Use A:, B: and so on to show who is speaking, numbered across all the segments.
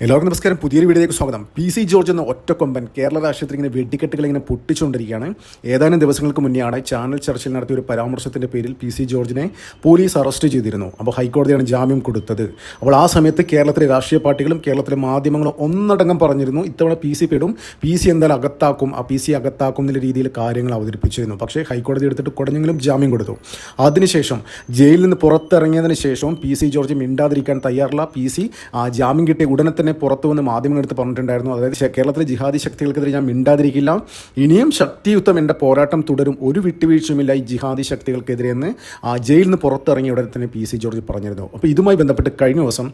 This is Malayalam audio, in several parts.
A: എല്ലാവർക്കും നമസ്കാരം. പുതിയൊരു വീഡിയോയിലേക്ക് സ്വാഗതം. പി.സി. ജോർജ് എന്ന ഒറ്റക്കൊമ്പൻ കേരള രാഷ്ട്രീയത്തിൽ ഇങ്ങനെ വെടിക്കെട്ടുകൾ ഇങ്ങനെ പൊട്ടിച്ചുകൊണ്ടിരിക്കുകയാണ്. ഏതാനും ദിവസങ്ങൾക്ക് മുന്നെയാണ് ചാനൽ ചർച്ചയിൽ നടത്തിയ ഒരു പരാമർശത്തിൻ്റെ പേരിൽ പി.സി. ജോർജിനെ പോലീസ് അറസ്റ്റ് ചെയ്തിരുന്നു. അപ്പോൾ ഹൈക്കോടതിയാണ് ജാമ്യം കൊടുത്തത്. അപ്പോൾ ആ സമയത്ത് കേരളത്തിലെ രാഷ്ട്രീയ പാർട്ടികളും കേരളത്തിലെ മാധ്യമങ്ങളും ഒന്നടങ്കം പറഞ്ഞിരുന്നു, ഇത്തവണ പി.സി. പെടും, പി.സി. എന്തായാലും അകത്താക്കും, ആ പി.സി. അകത്താക്കും എന്നുള്ള രീതിയിൽ കാര്യങ്ങൾ അവതരിപ്പിച്ചിരുന്നു. പക്ഷേ ഹൈക്കോടതി എടുത്തിട്ട് കുടഞ്ഞെങ്കിലും ജാമ്യം കൊടുത്തു. അതിനുശേഷം ജയിലിൽ നിന്ന് പുറത്തിറങ്ങിയതിന് ശേഷം പി.സി. ജോർജ് മിണ്ടാതിരിക്കാൻ തയ്യാറുള്ള പി.സി. ജാമ്യം കിട്ടിയ ഉടനെ തന്നെ പുറത്തു വന്ന് മാധ്യമങ്ങളെടുത്ത് പറഞ്ഞിട്ടുണ്ടായിരുന്നു, അതായത് കേരളത്തിലെ ജിഹാദി ശക്തികൾക്കെതിരെ ഞാൻ മിണ്ടാതിരിക്കില്ല, ഇനിയും ശക്തിയുക്തം എൻ്റെ പോരാട്ടം തുടരും, ഒരു വിട്ടുവീഴ്ചയുമില്ല ഈ ജിഹാദി ശക്തികൾക്കെതിരെ എന്ന് ജയിലിൽ നിന്ന് പുറത്തിറങ്ങിയ ഉടനെ തന്നെ പി.സി. ജോർജ് പറഞ്ഞിരുന്നു. അപ്പോൾ ഇതുമായി ബന്ധപ്പെട്ട് കഴിഞ്ഞ ദിവസം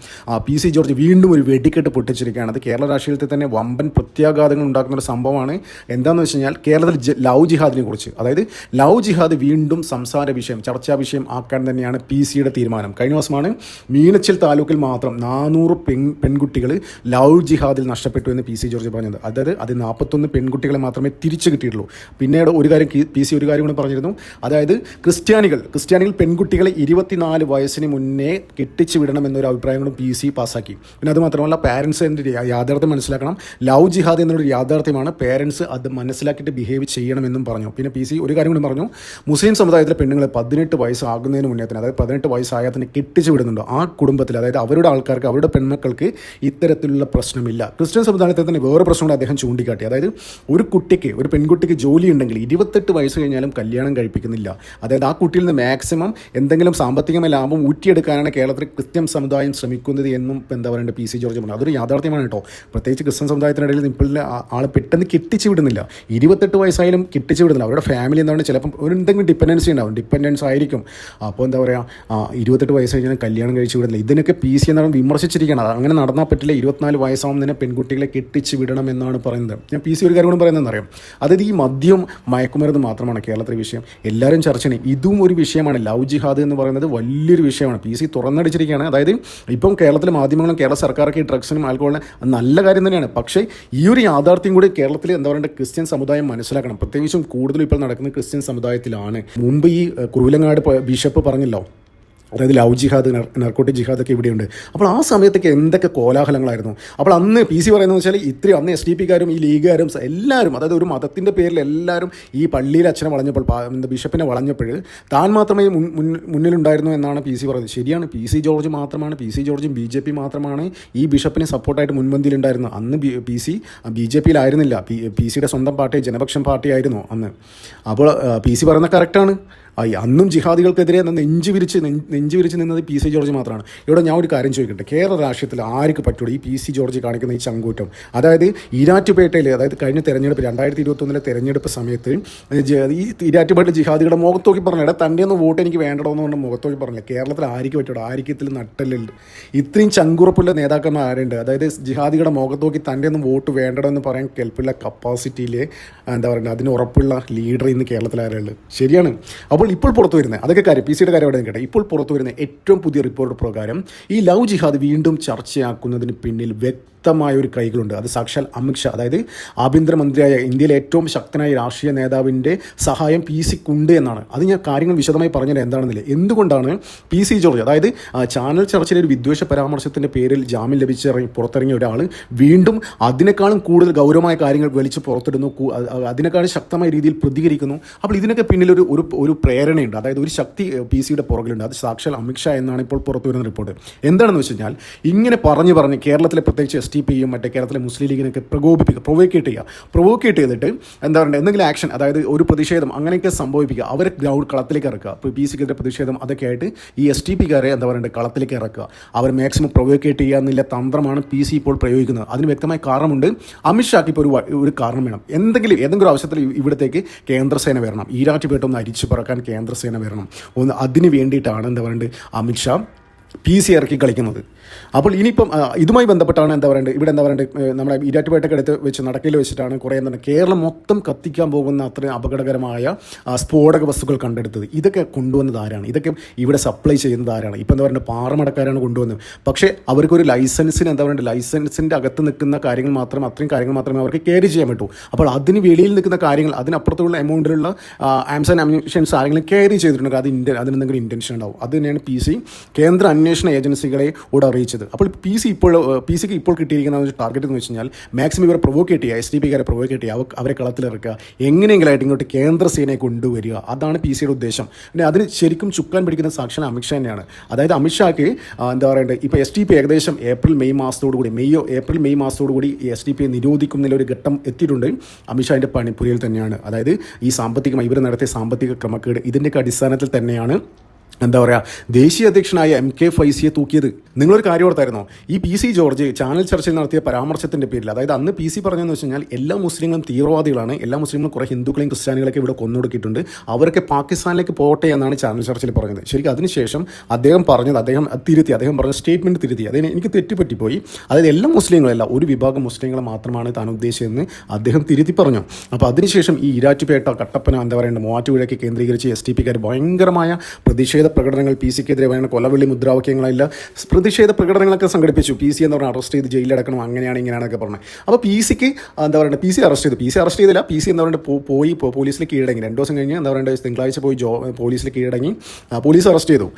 A: പി.സി. ജോർജ് വീണ്ടും ഒരു വെടിക്കെട്ട് പൊട്ടിച്ചിരിക്കുകയാണ്. അത് കേരള രാഷ്ട്രീയത്തിൽ തന്നെ വമ്പൻ പ്രത്യാഘാതങ്ങൾ ഉണ്ടാക്കുന്ന ഒരു സംഭവമാണ്. എന്താണെന്ന് വെച്ച് കഴിഞ്ഞാൽ കേരളത്തിൽ ലവ് ജിഹാദിനെ കുറിച്ച്, അതായത് ലവ് ജിഹാദ് വീണ്ടും സംസാര വിഷയം, ചർച്ചാ വിഷയം ആക്കാൻ തന്നെയാണ് പി.സിയുടെ തീരുമാനം. കഴിഞ്ഞ ദിവസമാണ് മീനച്ചിൽ താലൂക്കിൽ മാത്രം 400 പെൺകുട്ടികൾ ലവ് ജിഹാദിൽ നഷ്ടപ്പെട്ടു എന്ന് പി.സി. ജോർജ് പറഞ്ഞത്. അതായത് അത് 41 പെൺകുട്ടികളെ മാത്രമേ തിരിച്ചു കിട്ടിയിട്ടുള്ളൂ. പിന്നീട് ഒരു കാര്യം പി.സി. ഒരു കാര്യം കൂടെ പറഞ്ഞിരുന്നു, അതായത് ക്രിസ്ത്യാനികൾ പെൺകുട്ടികളെ 24 വയസ്സിന് മുന്നേ കെട്ടിച്ചു വിടണം എന്നൊരു അഭിപ്രായം കൂടെ പി.സി. പാസ്സാക്കി. പിന്നെ അത് മാത്രമല്ല പാരൻസ് അതിൻ്റെ യാഥാർത്ഥ്യം മനസ്സിലാക്കണം. ലവ് ജിഹാദ് എന്നൊരു യാഥാർത്ഥ്യമാണ്, പാരൻസ് അത് മനസ്സിലാക്കിയിട്ട് ബിഹേവ് ചെയ്യണമെന്നും പറഞ്ഞു. പിന്നെ പി.സി. ഒരു കാര്യം കൂടി പറഞ്ഞു, മുസ്ലിം സമുദായത്തിലെ പെണ്ണുങ്ങളെ 18 വയസ്സാകുന്നതിന് മുന്നേ തന്നെ, അതായത് 18 വയസ്സായാൽ തന്നെ കെട്ടിച്ചു വിടുന്നുണ്ടോ ആ കുടുംബത്തിൽ, അതായത് അവരുടെ ആൾക്കാർക്ക്, അവരുടെ പെൺമക്കൾക്ക് ഇത്തരത്തിലുള്ള പ്രശ്നമില്ല. ക്രിസ്ത്യൻ സമുദായത്തിൽ തന്നെ വേറെ പ്രശ്നം അദ്ദേഹം ചൂണ്ടിക്കാട്ടി. അതായത് ഒരു പെൺകുട്ടിക്ക് ജോലി ഉണ്ടെങ്കിൽ 28 വയസ്സ് കഴിഞ്ഞാലും കല്യാണം കഴിപ്പിക്കുന്നില്ല. അതായത് ആ കുട്ടിയിൽ നിന്ന് മാക്സിമം എന്തെങ്കിലും സാമ്പത്തികമായ ലാഭം ഊറ്റിയെടുക്കാനാണ് കേരളത്തിലെ ക്രിസ്ത്യൻ സമുദായം ശ്രമിക്കുന്നത് എന്നും എന്താ പറയുക പി.സി. ജോർജ് പറഞ്ഞു. അതൊരു യാഥാർത്ഥ്യമാണ് കേട്ടോ. പ്രത്യേകിച്ച് ക്രിസ്ത്യൻ സമുദായത്തിനിടയിൽ ഇപ്പോൾ ആൾ പെട്ടെന്ന് കെട്ടിച്ചു വിടുന്നില്ല. 28 വയസ്സായാലും കെട്ടിച്ചു വിടുന്നില്ല. അവരുടെ ഫാമിലി എന്താണ്, ചിലപ്പം ഒരു എന്തെങ്കിലും ഡിപ്പെൻഡൻസി ഉണ്ടാവും, ഡിപ്പെൻഡൻസ് ആയിരിക്കും. അപ്പോൾ എന്താ പറയുക 28 വയസ്സ് കഴിഞ്ഞാൽ കല്യാണം കഴിച്ചു വിടുന്നില്ല. ഇതിനൊക്കെ പി.സി. എന്നാണ് വിമർശിച്ചിരിക്കുകയാണ്. അങ്ങനെ നടന്നാൽ പറ്റില്ല, 24 വയസ്സാവും തന്നെ പെൺകുട്ടികളെ കെട്ടിച്ച് വിടണം എന്നാണ് പറയുന്നത്. ഞാൻ പി.സി. ഒരു കാര്യം കൂടെ പറയുന്നതെന്ന് അറിയാം, അതായത് ഈ മദ്യം മയക്കുമരുന്ന് മാത്രമാണ് കേരളത്തിലെ വിഷയം. എല്ലാവരും ചർച്ച ചെയ്യണം, ഇതും ഒരു വിഷയമാണ്. ലവ് ജിഹാദ് എന്ന് പറയുന്നത് വലിയൊരു വിഷയമാണ്. പി.സി. തുറന്നടിച്ചിരിക്കുകയാണ്. അതായത് ഇപ്പം കേരളത്തിലെ മാധ്യമങ്ങളും കേരള സർക്കാരൊക്കെ ഈ ഡ്രഗ്സിനും ആൽക്കഹോളിനും നല്ല കാര്യം തന്നെയാണ്. പക്ഷേ ഈ ഒരു യാഥാർത്ഥ്യം കൂടി കേരളത്തിൽ എന്താ പറയുക ക്രിസ്ത്യൻ സമുദായം മനസ്സിലാക്കണം. പ്രത്യേകിച്ചും കൂടുതലും ഇപ്പോൾ നടക്കുന്നത് ക്രിസ്ത്യൻ സമുദായത്തിലാണ്. മുമ്പ് ഈ കുറുവിലങ്ങാട് ബിഷപ്പ് പറഞ്ഞല്ലോ, അതായത് ലവ് ജിഹാദ്, നർക്കോട്ടിക് ജിഹാദൊക്കെ ഇവിടെയുണ്ട്. അപ്പോൾ ആ സമയത്തൊക്കെ എന്തൊക്കെ കോലാഹലങ്ങളായിരുന്നു. അപ്പോൾ അന്ന് പി.സി. പറയുന്നത് വെച്ചാൽ ഇത്രയും അന്ന് SDPക്കാരും ഈ ലീഗുകാരും എല്ലാവരും, അതായത് ഒരു മതത്തിൻ്റെ പേരിൽ എല്ലാവരും ഈ പള്ളിയിൽ അച്ഛനെ വളഞ്ഞപ്പോൾ, ബിഷപ്പിനെ വളഞ്ഞപ്പോൾ താൻ മാത്രമേ മുന്നിലുണ്ടായിരുന്നു എന്നാണ് പി.സി. പറയുന്നത്. ശരിയാണ്, പി.സി. ജോർജ് മാത്രമാണ്, പി.സി. ജോർജും BJP മാത്രമാണ് ഈ ബിഷപ്പിന് സപ്പോർട്ടായിട്ട് മുൻപന്തിയിലുണ്ടായിരുന്നു. അന്ന് പി.സി. BJPയിലായിരുന്നില്ല, പി.സിയുടെ സ്വന്തം പാർട്ടി ജനപക്ഷം പാർട്ടി ആയിരുന്നു അന്ന്. അപ്പോൾ പി.സി. പറയുന്നത് കറക്റ്റാണ്. അന്നും ജിഹാദികൾക്കെതിരെ നെഞ്ചു വിരിച്ച് നിന്നത് പി.സി. ജോർജ് മാത്രമാണ്. ഇവിടെ ഞാൻ ഒരു കാര്യം ചോദിക്കട്ടെ, കേരള രാഷ്ട്രീയത്തിൽ ആർക്ക് പറ്റുള്ളൂ ഈ പി.സി. ജോർജ് കാണിക്കുന്ന ഈ ചങ്കൂറ്റം? അതായത് ഈരാറ്റുപേട്ടയിൽ, അതായത് കഴിഞ്ഞ തെരഞ്ഞെടുപ്പ് 2021 തെരഞ്ഞെടുപ്പ് സമയത്ത് ഈ ഈരാറ്റുപേട്ട ജിഹാദികളുടെ മുഖത്തോക്കി പറഞ്ഞില്ല, തൻ്റെ ഒന്ന് വോട്ട് എനിക്ക് വേണ്ടതെന്ന് പറഞ്ഞ മുഖത്തോക്കി പറഞ്ഞില്ല. കേരളത്തിൽ ആർക്ക് പറ്റുള്ളൂ? ആരിക്കത്തിൽ നട്ടല്ലുണ്ട്? ഇത്രയും ചങ്കുറപ്പുള്ള നേതാക്കന്മാർ ആരുണ്ട്? അതായത് ജിഹാദികളുടെ മുഖത്തോക്കി തൻ്റെ ഒന്നും വോട്ട് വേണ്ടതെന്ന് പറയാൻ കെൽപ്പുള്ള കപ്പാസിറ്റിയിൽ എന്താ പറയുക അതിന് ഉറപ്പുള്ള ലീഡർ ഇന്ന് കേരളത്തിൽ ആരുള്ളത്? ശരിയാണ്. അപ്പോൾ ഇപ്പോൾ പുറത്തു വരുന്നത് അതൊക്കെ കാര്യം, പി.സിയുടെ കാര്യം അവിടെ നിൽക്കട്ടെ. ഇപ്പോൾ പുറത്തു വരുന്ന ഏറ്റവും പുതിയ റിപ്പോർട്ട് പ്രകാരം ഈ ലവ് ജിഹാദ് വീണ്ടും ചർച്ചയാക്കുന്നതിന് പിന്നിൽ വ്യക്തമായ ഒരു കൈകളുണ്ട്. അത് സാക്ഷാൽ അമിത് ഷാ, അതായത് ആഭ്യന്തരമന്ത്രിയായ ഇന്ത്യയിലെ ഏറ്റവും ശക്തനായ രാഷ്ട്രീയ നേതാവിൻ്റെ സഹായം പി.സിക്കുണ്ട് എന്നാണ്. അത് ഞാൻ കാര്യങ്ങൾ വിശദമായി പറഞ്ഞത് എന്താണെന്നില്ല. എന്തുകൊണ്ടാണ് പി.സി. ജോർജ്, അതായത് ചാനൽ ചർച്ചയിലെ ഒരു വിദ്വേഷ പരാമർശത്തിൻ്റെ പേരിൽ ജാമ്യം പുറത്തിറങ്ങിയ ഒരാൾ വീണ്ടും അതിനേക്കാളും കൂടുതൽ ഗൗരവമായ കാര്യങ്ങൾ വലിച്ച് പുറത്തിടുന്നു, അതിനേക്കാളും ശക്തമായ രീതിയിൽ പ്രതികരിക്കുന്നു. അപ്പോൾ ഇതിനൊക്കെ പിന്നിൽ ഒരു പ്രേരണയുണ്ട്, അതായത് ഒരു ശക്തി പി.സിയുടെ പുറകിലുണ്ട്. അത് സാക്ഷാൽ അമിത് ഷാ എന്നാണ് ഇപ്പോൾ പുറത്തു വരുന്ന റിപ്പോർട്ട്. എന്താണെന്ന് വെച്ച് കഴിഞ്ഞാൽ ഇങ്ങനെ പറഞ്ഞ് കേരളത്തിലെ പ്രത്യേകിച്ച് SDPയും മറ്റേ കേരളത്തിലെ മുസ്ലിം ലീഗിനൊക്കെ പ്രൊവോക്കേറ്റ് ചെയ്തിട്ട് എന്താ പറയുക എന്തെങ്കിലും ആക്ഷൻ, അതായത് ഒരു പ്രതിഷേധം അങ്ങനെയൊക്കെ സംഭവിപ്പിക്കുക, അവരെ കളത്തിലേക്ക് ഇറക്കുക. ഇപ്പോൾ പി.സിക്കെതിരെ പ്രതിഷേധം അതൊക്കെ ആയിട്ട് ഈ SDPക്കാരെ എന്താ പറയുക കളത്തിലേക്ക് ഇറക്കുക, അവർ മാക്സിമം പ്രൊവോക്കേറ്റ് ചെയ്യുക എന്നുള്ള തന്ത്രമാണ് പി.സി ഇപ്പോൾ പ്രയോഗിക്കുന്നത്. അതിന് വ്യക്തമായ കാരണമുണ്ട്. അമിത് ഷാക്ക് ഇപ്പോൾ ഒരു കാരണം വേണം. ഏതെങ്കിലും ആവശ്യത്തിൽ ഇവിടത്തേക്ക് കേന്ദ്രസേന വരണം, ഈരാറ്റുപേട്ട ഒന്ന് അരിച്ചു പറക്കാൻ കേന്ദ്രസേന വരണം. അതിന് വേണ്ടിയിട്ടാണ് എന്താ പറയുക അമിത് ഷാ പി.സി ഇറക്കി കളിക്കുന്നത്. അപ്പോൾ ഇനിയിപ്പം ഇതുമായി ബന്ധപ്പെട്ടാണ് എന്താ പറയുക ഇവിടെ എന്താ പറയുക നമ്മുടെ ഈരാറ്റുപേട്ടയ്ക്ക് അടുത്ത് വെച്ച് നടക്കയിൽ വെച്ചിട്ടാണ് കുറേ എന്താണ് കേരളം മൊത്തം കത്തിക്കാൻ പോകുന്ന അത്രയും അപകടകരമായ സ്ഫോടക വസ്തുക്കൾ കണ്ടെടുത്തത്. ഇതൊക്കെ കൊണ്ടുവന്നത് ആരാണ്? ഇതൊക്കെ ഇവിടെ സപ്ലൈ ചെയ്യുന്നത് ആരാണ്? ഇപ്പം എന്താ പറയുക പാറമടക്കാരാണ് കൊണ്ടുവന്നത്. പക്ഷേ അവർക്കൊരു ലൈസൻസിന് എന്താ പറയുക ലൈസൻസിൻ്റെ അകത്ത് നിൽക്കുന്ന കാര്യങ്ങൾ അത്രയും കാര്യങ്ങൾ മാത്രമേ അവർക്ക് ക്യാരി ചെയ്യാൻ പറ്റൂ. അപ്പോൾ അതിന് വെളിയിൽ നിൽക്കുന്ന കാര്യങ്ങൾ, അതിനപ്പുറത്തുള്ള എമൗണ്ടിലുള്ള ആംസ് ആൻഡ് അമ്യൂണിഷൻസ് ആരെങ്കിലും ക്യാരി ചെയ്തിട്ടുണ്ടെങ്കിൽ അതിനെന്തെങ്കിലും ഇൻറ്റൻഷൻ ഉണ്ടാവും. അത് തന്നെയാണ് പി.സി കേന്ദ്ര അന്വേഷണ ഏജൻസികളെ കൂടെ അറിയിച്ചത്. അപ്പോൾ പി സിക്ക് ഇപ്പോൾ കിട്ടിയിരിക്കുന്ന ഒരു ടാർഗറ്റ് എന്ന് വെച്ച് കഴിഞ്ഞാൽ മാക്സിമം ഇവരെ പ്രൊവോക്കേറ്റ് ചെയ്യുക, SDPക്കാരെ പ്രൊവോക്കേറ്റ് ചെയ്യുക, അവരെ കളത്തിലിറക്കുക, എങ്ങനെയെങ്കിലായിട്ട് ഇങ്ങോട്ട് കേന്ദ്ര സേനയെ കൊണ്ടുവരിക. അതാണ് പി സിയുടെ ഉദ്ദേശം. പിന്നെ അതിന് ശരിക്കും ചുക്കാൻ പിടിക്കുന്ന സാക്ഷാൽ അമിത്ഷാ തന്നെയാണ്. അതായത് അമിത്ഷാക്ക് എന്താ പറയേണ്ടത്, ഇപ്പോൾ SDP ഏകദേശം ഏപ്രിൽ മെയ് മാസത്തോടുകൂടി SDP നിരോധിക്കുന്നതിൽ ഒരു ഘട്ടം എത്തിയിട്ടുണ്ട്. അമിത്ഷാൻ്റെ പണിപ്പുരയിൽ തന്നെയാണ്. അതായത് ഈ ഇവർ നടത്തിയ സാമ്പത്തിക ക്രമക്കേട് ഇതിൻ്റെയൊക്കെ അടിസ്ഥാനത്തിൽ തന്നെയാണ് എന്താ പറയുക ദേശീയ അധ്യക്ഷനായ MK ഫൈസിയെ തൂക്കിയത്. നിങ്ങളൊരു കാര്യം ഓർത്തായിരുന്നോ, ഈ PC ജോർജ് ചാനൽ ചർച്ചയിൽ നടത്തിയ പരാമർശത്തിൻ്റെ പേരിൽ, അതായത് അന്ന് PC പറഞ്ഞതെന്ന് വെച്ച് കഴിഞ്ഞാൽ എല്ലാ മുസ്ലിങ്ങളും തീവ്രവാദികളാണ്, എല്ലാ മുസ്ലിങ്ങളും കുറേ ഹിന്ദുക്കളെയും ക്രിസ്ത്യാനികളൊക്കെ ഇവിടെ കൊന്നൊടുക്കിയിട്ടുണ്ട്, അവരൊക്കെ പാകിസ്ഥാനിലേക്ക് പോട്ടെ എന്നാണ് ചാനൽ ചർച്ചയിൽ പറഞ്ഞത്. ശരിക്കും അതിനുശേഷം അദ്ദേഹം പറഞ്ഞ സ്റ്റേറ്റ്മെൻറ്റ് തിരുത്തി. അതിന് എനിക്ക് തെറ്റുപറ്റിപ്പോയി. അതായത് എല്ലാ മുസ്ലിങ്ങളല്ല, ഒരു വിഭാഗം മുസ്ലിങ്ങളെ മാത്രമാണ് താൻ ഉദ്ദേശിച്ചതെന്ന് അദ്ദേഹം തിരുത്തി പറഞ്ഞു. അപ്പോൾ അതിനുശേഷം ഈ ഈരാറ്റുപേട്ട, കട്ടപ്പന, എന്താ പറയുക മൂവാറ്റുപുഴയൊക്കെ കേന്ദ്രീകരിച്ച് SDPക്കാർ ഭയങ്കരമായ പ്രതിഷേധ പ്രകടനങ്ങൾ, PCക്കെതിരെ വേണ്ട കൊലവിളി മുദ്രാവാക്യങ്ങളല്ല, പ്രതിഷേധ പ്രകടനങ്ങളൊക്കെ സംഘടിപ്പിച്ചു. PC എന്ന് പറഞ്ഞാൽ അറസ്റ്റ് ചെയ്ത് ജയിലിലടക്കണം, അങ്ങനെയാണ് ഇങ്ങനെയാണൊക്കെ പറഞ്ഞത്. അപ്പോൾ PC അറസ്റ്റ് ചെയ്തില്ല. PC എന്താ പറയുക പോയി പോലീസിൽ കീഴടങ്ങി. 2 ദിവസം കഴിഞ്ഞ് എന്താ പറയുക തിങ്കളാഴ്ച പോയി പോലീസിൽ കീഴടങ്ങി, പോലീസ് അറസ്റ്റ് ചെയ്തു.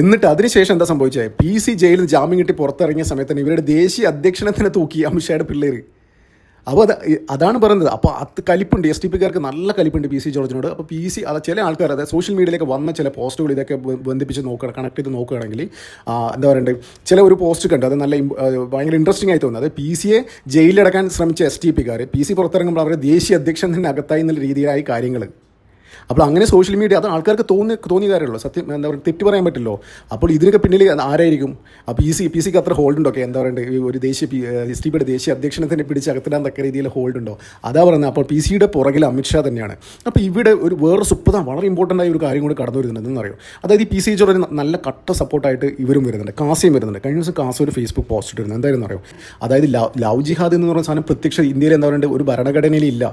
A: എന്നിട്ട് അതിനുശേഷം എന്താ സംഭവിച്ചത്, PC ജയിലിൽ ജാമ്യം കിട്ടി പുറത്തിറങ്ങിയ സമയത്ത് തന്നെ ഇവരുടെ ദേശീയ അധ്യക്ഷനെ തന്നെ തൂക്കി അമിത്ഷായുടെ പിള്ളേർ. അപ്പോൾ അതാണ് പറയുന്നത്. അപ്പോൾ അത് കലിപ്പുണ്ട്, SDPക്കാർക്ക് നല്ല കലിപ്പുണ്ട് PC ജോർജിനോട്. അപ്പോൾ PC ചില ആൾക്കാർ, അതായത് സോഷ്യൽ മീഡിയയിലേക്ക് വന്ന ചില പോസ്റ്റുകൾ ഇതൊക്കെ ബന്ധിപ്പിച്ച് കണക്ട് ചെയ്ത് നോക്കുകയാണെങ്കിൽ എന്താ പറയണ്ടത്, ചില ഒരു പോസ്റ്റ് കണ്ട് അത് നല്ല ഭയങ്കര ഇൻട്രസ്റ്റിംഗ് ആയി തോന്നുന്നത്. അത് PCയെ ജയിലിലടക്കാൻ ശ്രമിച്ച SDPക്കാർ PC പുറത്തിറങ്ങുമ്പോൾ അവരുടെ ദേശീയ അധ്യക്ഷൻ തന്നെ അകത്തായി എന്നുള്ള രീതിയിലായി കാര്യങ്ങൾ. അപ്പോൾ അങ്ങനെ സോഷ്യൽ മീഡിയ അത് ആൾക്കാർക്ക് തോന്നിയ കാര്യമുള്ളൂ, സത്യം എന്താ പറയുക തെറ്റ് പറയാൻ പറ്റില്ലോ. അപ്പോൾ ഇതിനൊക്കെ പിന്നിൽ ആരായിരിക്കും? അപ്പോൾ PC ക്ക് അത്ര ഹോൾഡ് ഉണ്ടോ? എന്താ പറയുക ഒരു SDPയുടെ ദേശീയ അധ്യക്ഷനെ തന്നെ പിടിച്ച് അകത്തിടാൻ തക്ക രീതിയിൽ ഹോൾഡ് ഉണ്ടോ? അതാ പറയുന്നത്. അപ്പോൾ PCയുടെ പുറകിൽ അമിത്ഷാ തന്നെയാണ്. അപ്പോൾ ഇവിടെ ഒരു വേറെ വളരെ ഇമ്പോർട്ടൻ്റ് ആയ ഒരു കാര്യം കൂടി കടന്നു വരുന്നുണ്ട്. എന്നറിയോ, അതായത് ഈ PC ജോർജിന് നല്ല കട്ട സപ്പോർട്ടായിട്ട് ഇവരും വരുന്നുണ്ട്, കാസിയും വരുന്നുണ്ട്. കഴിഞ്ഞ ദിവസം കാസി ഒരു ഫേസ്ബുക്ക് പോസ്റ്റ് ഇട്ടിരുന്നു. എന്തായിരുന്നു അറിയോ, അതായത് ലവ് ജിഹാദ് എന്ന് പറയുന്ന സാധനം പ്രത്യക്ഷ ഇന്ത്യയിൽ എന്താ പറയുക ഒരു ഭരണഘടനയിൽ ഇല്ല.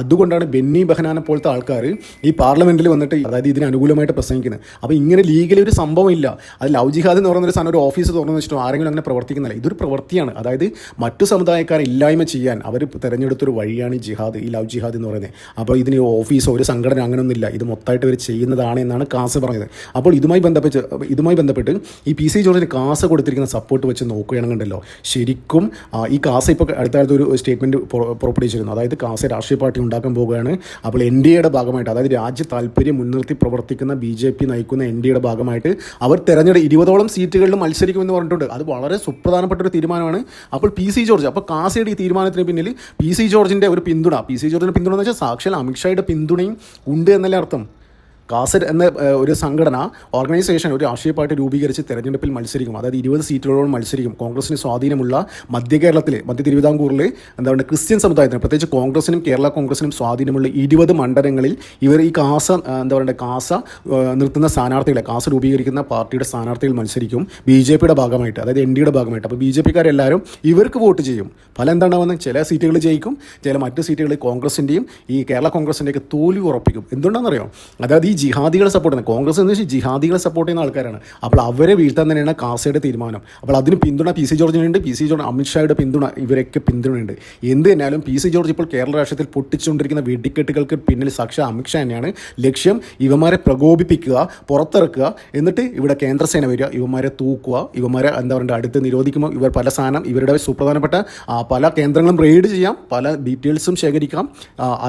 A: അതുകൊണ്ടാണ് ബെന്നി ബെഹനാനെ പോലത്തെ ആൾക്കാർ ഈ പാർലമെൻറ്റിൽ വന്നിട്ട് അതായത് ഇതിന് അനുകൂലമായിട്ട് പ്രസംഗിക്കുന്നത്. അപ്പോൾ ഇങ്ങനെ ലീഗലി ഒരു സംഭവം ഇല്ല. അത് ലവ് ജിഹാദ് എന്ന് പറയുന്നൊരു സാധനം ഒരു ഓഫീസ് തുറന്നു വെച്ചിട്ടോ ആരെങ്കിലും അങ്ങനെ പ്രവർത്തിക്കുന്നില്ല. ഇതൊരു പ്രവൃത്തിയാണ്. അതായത് മറ്റു സമുദായക്കാരെ ഇല്ലായ്മ ചെയ്യാൻ അവർ തിരഞ്ഞെടുത്തൊരു വഴിയാണ് ഈ ലവ് ജിഹാദ് എന്ന് പറയുന്നത്. അപ്പോൾ ഇതിന് ഓഫീസോ ഒരു സംഘടന അങ്ങനെയൊന്നുമില്ല, ഇത് മൊത്തമായിട്ട് ഇവർ ചെയ്യുന്നതാണ് എന്നാണ് കാസ പറഞ്ഞത്. അപ്പോൾ ഇതുമായി ബന്ധപ്പെട്ട് ഈ PC ജോർജിന് കാസ കൊടുത്തിരിക്കുന്ന സപ്പോർട്ട് വെച്ച് നോക്കുകയാണെന്നുണ്ടല്ലോ, ശരിക്കും ഈ കാസ ഇപ്പോൾ അടുത്ത കാലത്ത് ഒരു സ്റ്റേറ്റ്മെൻറ്റ് പുറപ്പെടുവിച്ചിരുന്നു. അതായത് കാസ രാഷ്ട്രീയ പാർട്ടി ഉണ്ടാക്കാൻ പോവുകയാണ്. അപ്പോൾ NDAയുടെ ഭാഗമായിട്ട്, അതായത് രാജ്യ താല്പര്യം മുൻനിർത്തി പ്രവർത്തിക്കുന്ന BJP നയിക്കുന്ന NDAയുടെ ഭാഗമായിട്ട് അവർ 20ഓളം സീറ്റുകളിൽ മത്സരിക്കുമെന്ന് പറഞ്ഞിട്ടുണ്ട്. അത് വളരെ സുപ്രധാനപ്പെട്ട ഒരു തീരുമാനമാണ്. അപ്പോൾ PC ജോർജ്, അപ്പോൾ കാസയുടെ ഈ തീരുമാനത്തിന് പിന്നിൽ PC ജോർജിൻ്റെ ഒരു പിന്തുണ എന്ന് വെച്ചാൽ സാക്ഷാൽ അമിത്ഷായുടെ പിന്തുണയും ഉണ്ട് എന്നല്ലേ അർത്ഥം. കാസറ്റ് എന്ന ഒരു സംഘടന, ഓർഗനൈസേഷൻ, ഒരു രാഷ്ട്രീയ പാർട്ടി രൂപീകരിച്ച് തെരഞ്ഞെടുപ്പിൽ മത്സരിക്കും. അതായത് 20 സീറ്റുകളോളം മത്സരിക്കും. കോൺഗ്രസിന് സ്വാധീനമുള്ള മധ്യ തിരുവിതാംകൂറിൽ എന്താ പറയുക ക്രിസ്ത്യൻ സമുദായത്തിന്, പ്രത്യേകിച്ച് കോൺഗ്രസിനും കേരള കോൺഗ്രസിനും സ്വാധീനമുള്ള 20 മണ്ഡലങ്ങളിൽ ഇവർ ഈ കാസ നിർത്തുന്ന സ്ഥാനാർത്ഥികളെ, കാസ രൂപീകരിക്കുന്ന പാർട്ടിയുടെ സ്ഥാനാർത്ഥികൾ മത്സരിക്കും BJPയുടെ ഭാഗമായിട്ട്, അതായത് NDAയുടെ ഭാഗമായിട്ട്. അപ്പോൾ BJPക്കാരെല്ലാവരും ഇവർക്ക് വോട്ട് ചെയ്യും. ഫലം എന്താണെന്ന്, ചില സീറ്റുകൾ ജയിക്കും, ചില മറ്റ് സീറ്റുകളിൽ കോൺഗ്രസിൻ്റെയും ഈ കേരള കോൺഗ്രസിൻ്റെയൊക്കെ തോൽവി ഉറപ്പിക്കും. എന്തുകൊണ്ടാണെന്നറിയോ, അതായത് ഈ ജിഹാദികളെ സപ്പോർട്ട് ചെയ്യുന്നത്, കോൺഗ്രസ് എന്ന് വെച്ചാൽ ജിഹാദികളെ സപ്പോർട്ട് ചെയ്യുന്ന ആൾക്കാരാണ്. അപ്പോൾ അവരെ വീഴ്ത്താൻ തന്നെയാണ് കാസയുടെ തീരുമാനം. അപ്പോൾ അതിന് പിന്തുണ PC ജോർജിനുണ്ട്, PC ജോർജ് അമിത്ഷായുടെ പിന്തുണ, ഇവരൊക്കെ പിന്തുണയുണ്ട്. എന്ത് തന്നെയാലും PC ജോർജ് ഇപ്പോൾ കേരള രാഷ്ട്രീയത്തിൽ പൊട്ടിച്ചുകൊണ്ടിരിക്കുന്ന വെടിക്കെട്ടുകൾക്ക് പിന്നിൽ സാക്ഷാൽ അമിത്ഷാ തന്നെയാണ്. ലക്ഷ്യം ഇവന്മാരെ പ്രകോപിപ്പിക്കുക, പുറത്തിറക്കുക, എന്നിട്ട് ഇവിടെ കേന്ദ്രസേന വരിക, ഇവന്മാരെ തൂക്കുക, ഇവന്മാരെ എന്താ പറയുക അടുത്ത് നിരോധിക്കുമ്പോൾ ഇവർ പല സാധനം ഇവരുടെ സുപ്രധാനപ്പെട്ട പല കേന്ദ്രങ്ങളും റെയ്ഡ് ചെയ്യാം, പല ഡീറ്റെയിൽസും ശേഖരിക്കാം.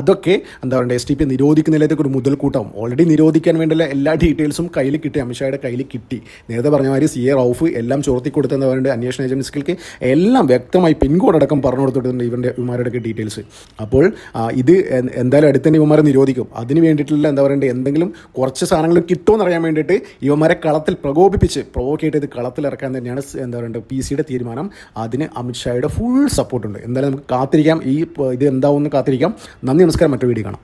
A: അതൊക്കെ എന്താ പറയുക SDP നിരോധിക്കുന്നതിലേക്ക് ഒരു മുതൽക്കൂട്ടം. ഓൾറെഡി നിരോധിക്കാൻ വേണ്ടിയുള്ള എല്ലാ ഡീറ്റെയിൽസും കയ്യിൽ കിട്ടി, അമിത്ഷായുടെ കയ്യിൽ കിട്ടി. നേരത്തെ പറഞ്ഞ മാതിരി CA റൌഫ് എല്ലാം ചോർത്തി കൊടുത്തെന്ന് പറയുന്നത് അന്വേഷണ ഏജൻസികൾക്ക് എല്ലാം വ്യക്തമായി പിൻകോഡ് അടക്കം പറഞ്ഞു കൊടുത്തിട്ടുണ്ട് ഇവന്മാരുടെയൊക്കെ ഡീറ്റെയിൽസ്. അപ്പോൾ ഇത് എന്തായാലും അടുത്ത് തന്നെ ഇവന്മാരെ നിരോധിക്കും. അതിന് വേണ്ടിയിട്ടുള്ള എന്താ പറയേണ്ടത് എന്തെങ്കിലും കുറച്ച് സാധനങ്ങൾ കിട്ടുമെന്ന് അറിയാൻ വേണ്ടിയിട്ട് ഇവന്മാരെ കളത്തിൽ പ്രൊവോക്കേറ്റ് ചെയ്ത് കളത്തിലിറക്കാൻ തന്നെയാണ് എന്താ പറയുക PCയുടെ തീരുമാനം. അതിന് അമിത്ഷായുടെ ഫുൾ സപ്പോർട്ടുണ്ട്. എന്തായാലും നമുക്ക് കാത്തിരിക്കാം, ഇത് എന്താവുമെന്ന് കാത്തിരിക്കാം. നന്ദി, നമസ്കാരം. മറ്റൊരു വീഡിയോ കാണാം.